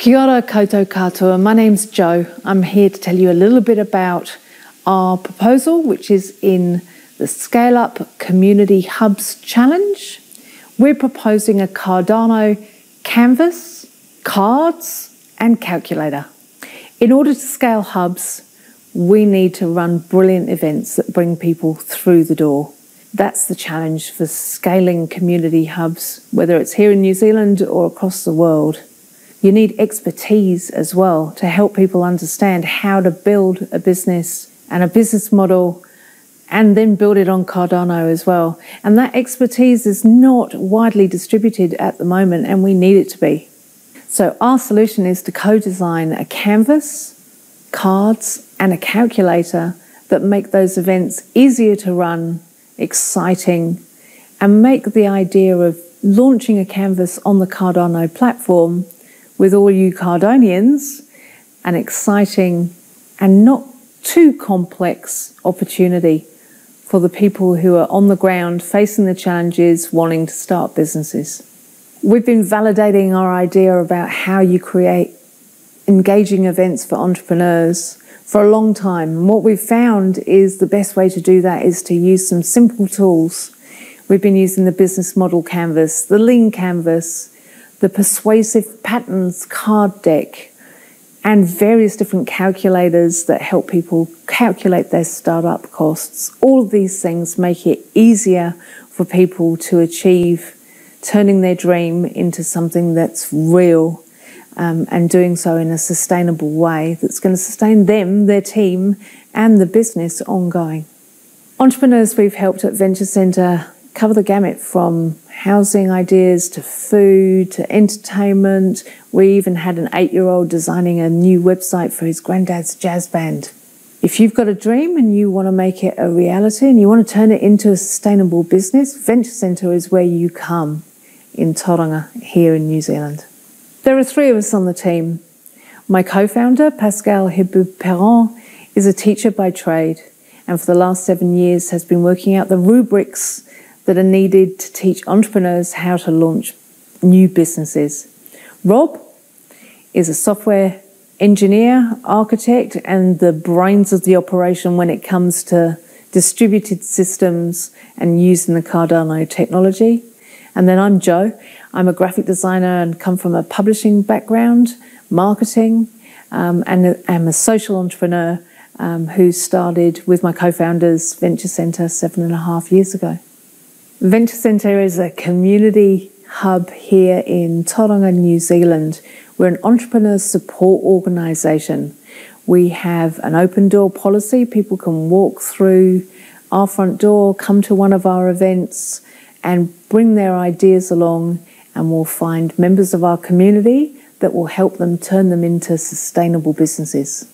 Kia ora koutou katoa. My name's Jo. I'm here to tell you a little bit about our proposal, which is in the Scale Up Community Hubs Challenge. We're proposing a Cardano canvas, cards, and calculator. In order to scale hubs, we need to run brilliant events that bring people through the door. That's the challenge for scaling community hubs, whether it's here in New Zealand or across the world. You need expertise as well to help people understand how to build a business and a business model and then build it on Cardano as well. And that expertise is not widely distributed at the moment, and we need it to be. So our solution is to co-design a canvas, cards, and a calculator that make those events easier to run, exciting, and make the idea of launching a canvas on the Cardano platform with all you Cardonians an exciting and not too complex opportunity for the people who are on the ground facing the challenges, wanting to start businesses. We've been validating our idea about how you create engaging events for entrepreneurs for a long time. And what we've found is the best way to do that is to use some simple tools. We've been using the business model canvas, the lean canvas, the persuasive patterns card deck, and various different calculators that help people calculate their startup costs. All of these things make it easier for people to achieve turning their dream into something that's real, and doing so in a sustainable way that's going to sustain them, their team, and the business ongoing. Entrepreneurs we've helped at Venture Centre cover the gamut from housing ideas to food to entertainment. We even had an 8-year-old designing a new website for his granddad's jazz band. If you've got a dream and you want to make it a reality and you want to turn it into a sustainable business, Venture Centre is where you come in Tauranga here in New Zealand. There are 3 of us on the team. My co-founder, Pascal Hibu-Perron, is a teacher by trade and for the last 7 years has been working out the rubrics that are needed to teach entrepreneurs how to launch new businesses. Rob is a software engineer, architect, and the brains of the operation when it comes to distributed systems and using the Cardano technology. And then I'm Jo. I'm a graphic designer and come from a publishing background, marketing, and I'm a social entrepreneur who started with my co-founders Venture Centre 7.5 years ago. Venture Centre is a community hub here in Tauranga, New Zealand. We're an entrepreneur support organisation. We have an open door policy. People can walk through our front door, come to one of our events and bring their ideas along, and we'll find members of our community that will help them turn them into sustainable businesses.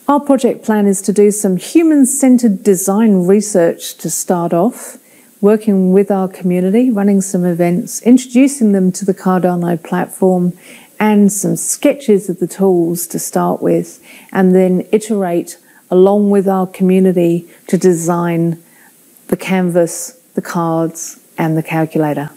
Our project plan is to do some human-centred design research to start off, working with our community, running some events, introducing them to the Cardano platform, and some sketches of the tools to start with, and then iterate along with our community to design the canvas, the cards, and the calculator.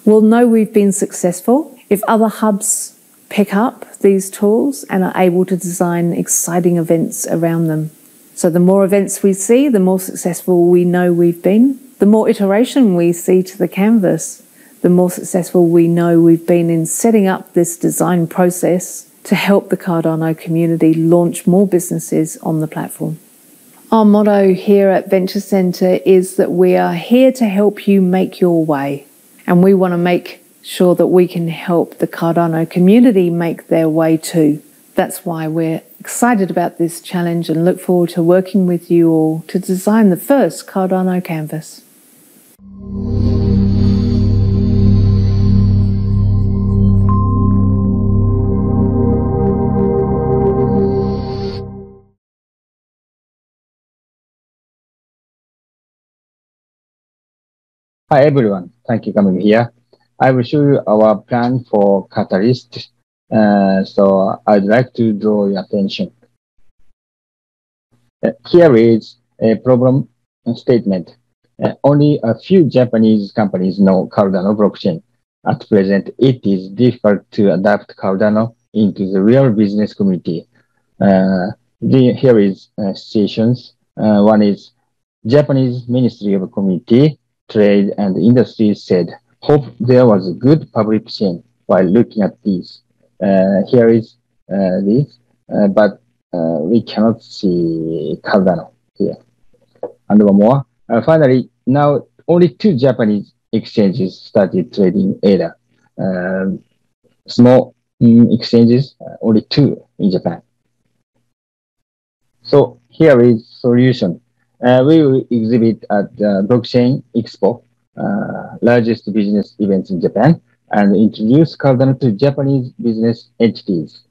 We'll know we've been successful if other hubs pick up these tools and are able to design exciting events around them. So the more events we see, the more successful we know we've been. The more iteration we see to the canvas, the more successful we know we've been in setting up this design process to help the Cardano community launch more businesses on the platform. Our motto here at Venture Centre is that we are here to help you make your way, and we want to make sure that we can help the Cardano community make their way too. That's why we're excited about this challenge and look forward to working with you all to design the first Cardano canvas. Hi everyone, thank you for coming here. I will show you our plan for Catalyst. So I'd like to draw your attention. Here is a problem statement. Only a few Japanese companies know Cardano blockchain. At present, it is difficult to adapt Cardano into the real business community. Here is situations. One is Japanese Ministry of Community, Trade and Industry said, hope there was a good public chain while looking at these. Here is this, but we cannot see Cardano here. And one more. Finally, now only 2 Japanese exchanges started trading ADA. Small exchanges, only 2 in Japan. So here is solution. We will exhibit at the Blockchain Expo, largest business event in Japan, and introduce Cardano to Japanese business entities,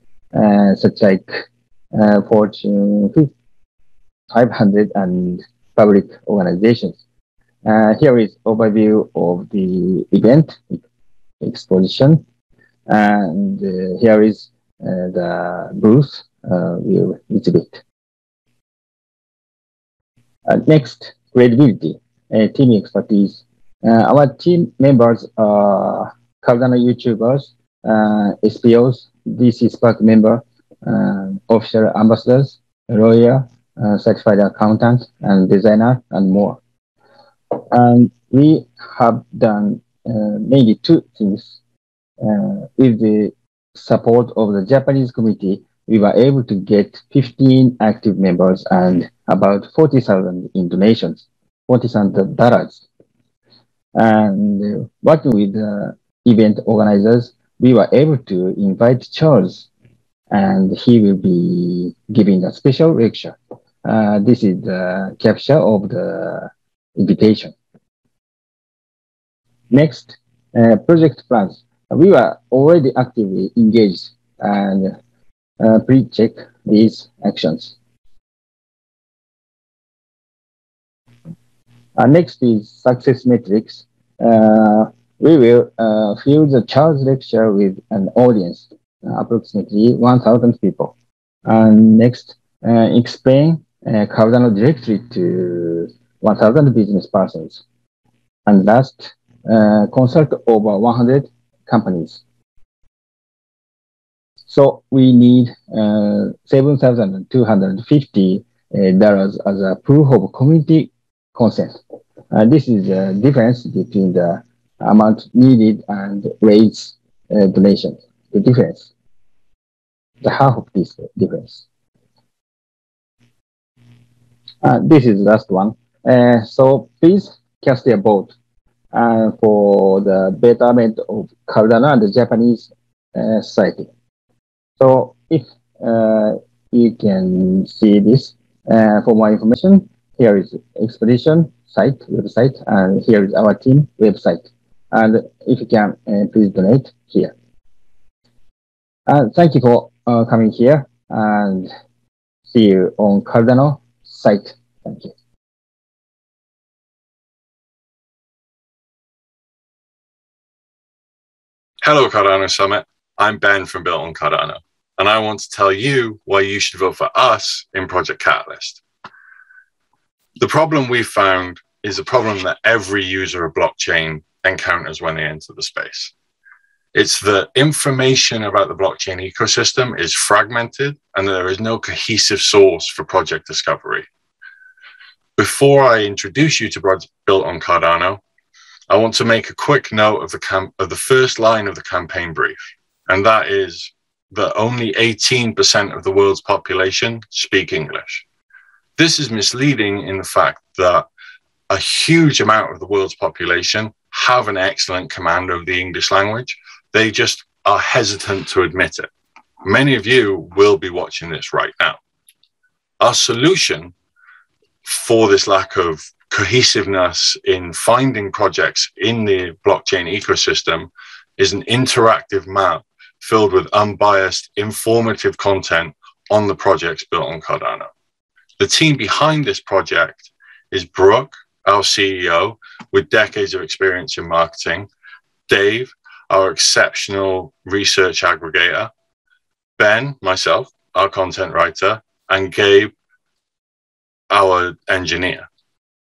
such like Fortune 500 and public organizations. Here is overview of the event exposition, and here is the booth we will exhibit. Next, credibility, team expertise. Our team members are Cardano YouTubers, SPOs, DC Spark member, official ambassadors, lawyer, certified accountant, and designer, and more. And we have done mainly 2 things. With the support of the Japanese community, we were able to get 15 active members and about 40,000 in donations, $40,000. And working with the event organizers, we were able to invite Charles, and he will be giving a special lecture. This is the capture of the invitation. Next, project plans. We were already actively engaged, and please check these actions. Next is success metrics. We will fill the Charles lecture with an audience, approximately 1,000 people. And next, explain Cardano directly to 1,000 business persons. And last, consult over 100 companies. So we need $7,250 as a proof of community consent. This is the difference between the amount needed and raised donation. The difference, the half of this difference. This is the last one. So please cast your vote for the betterment of Cardano and the Japanese society. So if you can see this, for more information, here is expedition site, website, and here is our team website. And if you can, please donate here. Thank you for coming here, and see you on Cardano site. Thank you. Hello, Cardano Summit. I'm Ben from Built on Cardano, and I want to tell you why you should vote for us in Project Catalyst. The problem we found is a problem that every user of blockchain encounters when they enter the space. It's that information about the blockchain ecosystem is fragmented and there is no cohesive source for project discovery. Before I introduce you to Built on Cardano, I want to make a quick note of the first line of the campaign brief, and that is that only 18% of the world's population speak English. This is misleading in the fact that a huge amount of the world's population have an excellent command of the English language. They just are hesitant to admit it. Many of you will be watching this right now. Our solution for this lack of cohesiveness in finding projects in the blockchain ecosystem is an interactive map filled with unbiased, informative content on the projects built on Cardano. The team behind this project is Brooke, our CEO, with decades of experience in marketing, Dave, our exceptional research aggregator, Ben, myself, our content writer, and Gabe, our engineer.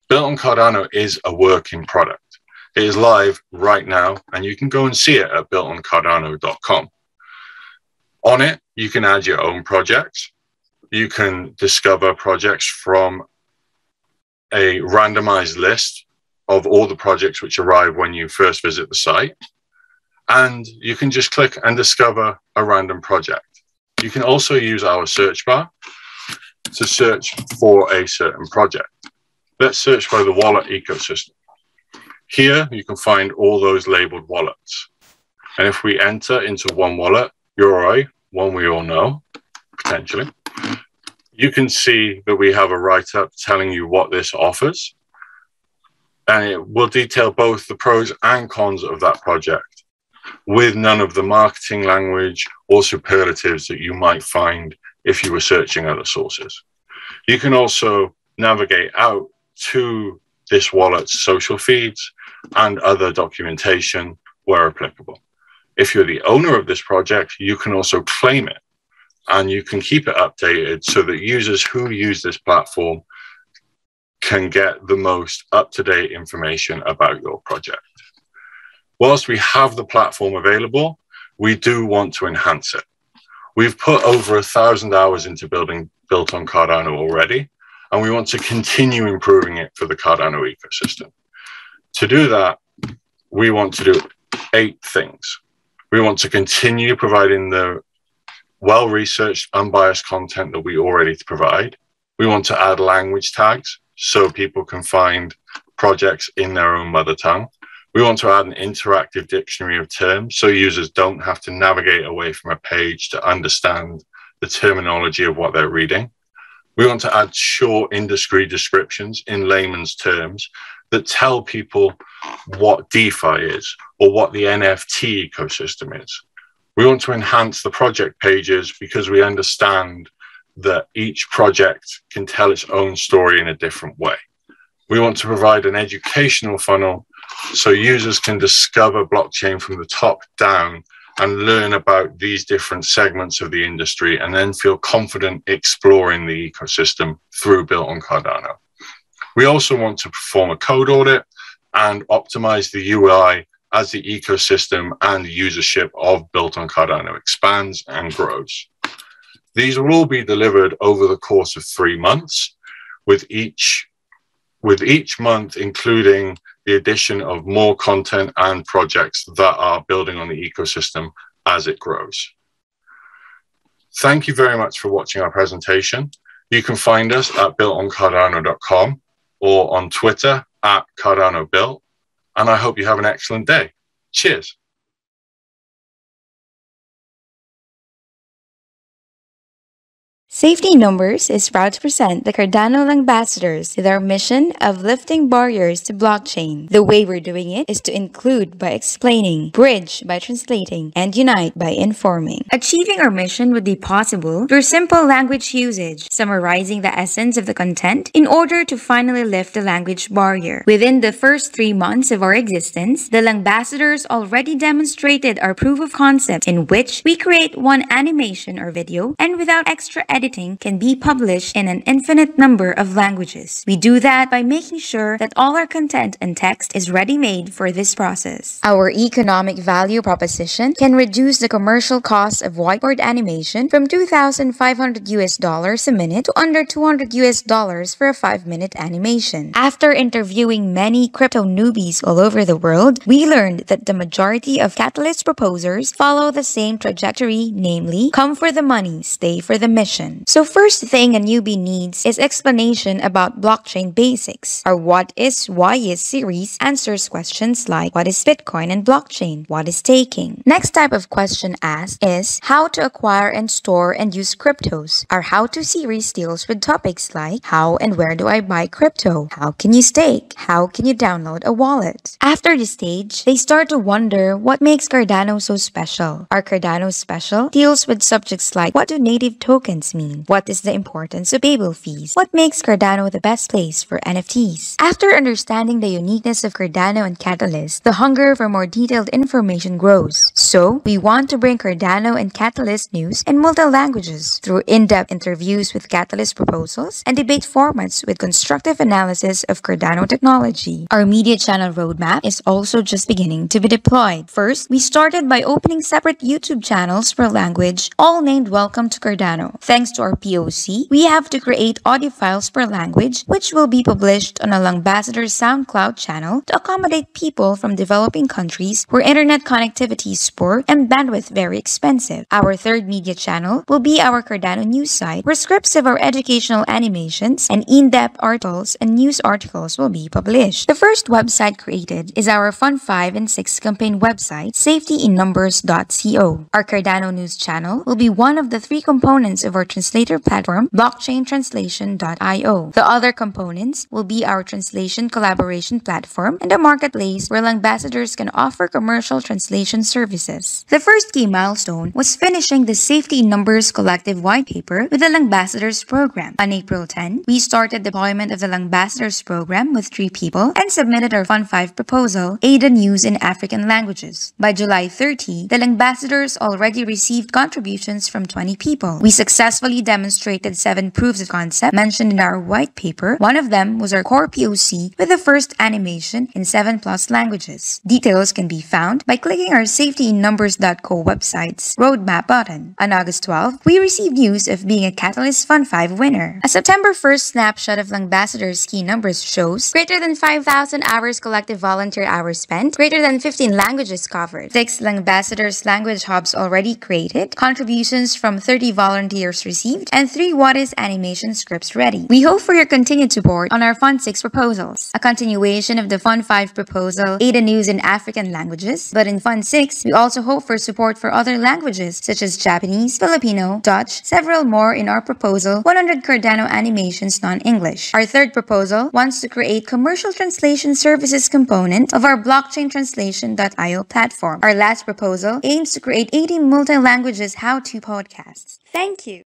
Built on Cardano is a working product. It is live right now, and you can go and see it at builtoncardano.com. On it, you can add your own projects. You can discover projects from a randomized list of all the projects which arrive when you first visit the site. And you can just click and discover a random project. You can also use our search bar to search for a certain project. Let's search by the wallet ecosystem. Here, you can find all those labeled wallets. And if we enter into one wallet, Yoroi, one we all know, potentially, you can see that we have a write-up telling you what this offers. And it will detail both the pros and cons of that project, with none of the marketing language or superlatives that you might find if you were searching other sources. You can also navigate out to this wallet's social feeds and other documentation where applicable. If you're the owner of this project, you can also claim it, and you can keep it updated so that users who use this platform can get the most up-to-date information about your project. Whilst we have the platform available, we do want to enhance it. We've put over 1,000 hours into building Built on Cardano already, and we want to continue improving it for the Cardano ecosystem. To do that, we want to do 8 things. We want to continue providing the well-researched, unbiased content that we already provide. We want to add language tags so people can find projects in their own mother tongue. We want to add an interactive dictionary of terms so users don't have to navigate away from a page to understand the terminology of what they're reading. We want to add short industry descriptions in layman's terms that tell people what DeFi is or what the NFT ecosystem is. We want to enhance the project pages because we understand that each project can tell its own story in a different way. We want to provide an educational funnel so users can discover blockchain from the top down and learn about these different segments of the industry and then feel confident exploring the ecosystem through Built on Cardano. We also want to perform a code audit and optimize the UI as the ecosystem and usership of Built on Cardano expands and grows. These will all be delivered over the course of 3 months, with each month including the addition of more content and projects that are building on the ecosystem as it grows. Thank you very much for watching our presentation. You can find us at builtoncardano.com or on Twitter at CardanoBuilt, and I hope you have an excellent day. Cheers. Safety Numbers is proud to present the Cardano Ambassadors with our mission of lifting barriers to blockchain. The way we're doing it is to include by explaining, bridge by translating, and unite by informing. Achieving our mission would be possible through simple language usage, summarizing the essence of the content in order to finally lift the language barrier. Within the first 3 months of our existence, the Ambassadors already demonstrated our proof of concept in which we create one animation or video and without extra editing can be published in an infinite number of languages. We do that by making sure that all our content and text is ready-made for this process. Our economic value proposition can reduce the commercial cost of whiteboard animation from $2,500 a minute to under $200 for a 5-minute animation. After interviewing many crypto newbies all over the world, we learned that the majority of Catalyst proposers follow the same trajectory, namely, come for the money, stay for the mission. So first thing a newbie needs is explanation about blockchain basics. Our what is, why is series answers questions like what is Bitcoin and blockchain? What is staking? Next type of question asked is how to acquire and store and use cryptos. Our how to series deals with topics like how and where do I buy crypto? How can you stake? How can you download a wallet? After this stage, they start to wonder what makes Cardano so special. Our Cardano special deals with subjects like what do native tokens mean? What is the importance of payable fees? What makes Cardano the best place for NFTs? After understanding the uniqueness of Cardano and Catalyst, the hunger for more detailed information grows. So, we want to bring Cardano and Catalyst news in multi-languages through in-depth interviews with Catalyst proposals and debate formats with constructive analysis of Cardano technology. Our media channel roadmap is also just beginning to be deployed. First, we started by opening separate YouTube channels per language, all named Welcome to Cardano. Thanks to our POC, we have to create audio files per language, which will be published on a Langbassador SoundCloud channel to accommodate people from developing countries where internet connectivity is poor and bandwidth very expensive. Our third media channel will be our Cardano news site, where scripts of our educational animations and in-depth articles and news articles will be published. The first website created is our Fund 5 and 6 campaign website, safetyinnumbers.co. Our Cardano news channel will be one of the three components of our translator platform, blockchaintranslation.io. The other components will be our translation collaboration platform and a marketplace where Langbassadors can offer commercial translation services. The first key milestone was finishing the Safety in Numbers collective white paper with the Langbassadors program. On April 10, we started deployment of the Langbassadors program with 3 people and submitted our Fund 5 proposal, Ada News in African Languages. By July 30, the Langbassadors already received contributions from 20 people. We successfully demonstrated 7 proofs of concept mentioned in our white paper. One of them was our core POC with the first animation in 7+ languages. Details can be found by clicking our safetyinnumbers.co website's roadmap button. On August 12, we received news of being a Catalyst Fund 5 winner. A September 1st snapshot of Langbassadors key numbers shows greater than 5,000 hours collective volunteer hours spent, greater than 15 languages covered, 6 Langbassadors language hubs already created, contributions from 30 volunteers received, and 3 What Is animation scripts ready. We hope for your continued support on our Fund 6 proposals, a continuation of the Fund 5 proposal, Ada News in African Languages, but in Fund 6, we also hope for support for other languages such as Japanese, Filipino, Dutch, several more in our proposal, 100 Cardano animations non-English. Our third proposal wants to create commercial translation services component of our blockchaintranslation.io platform. Our last proposal aims to create 80 multi-languages how-to podcasts. Thank you.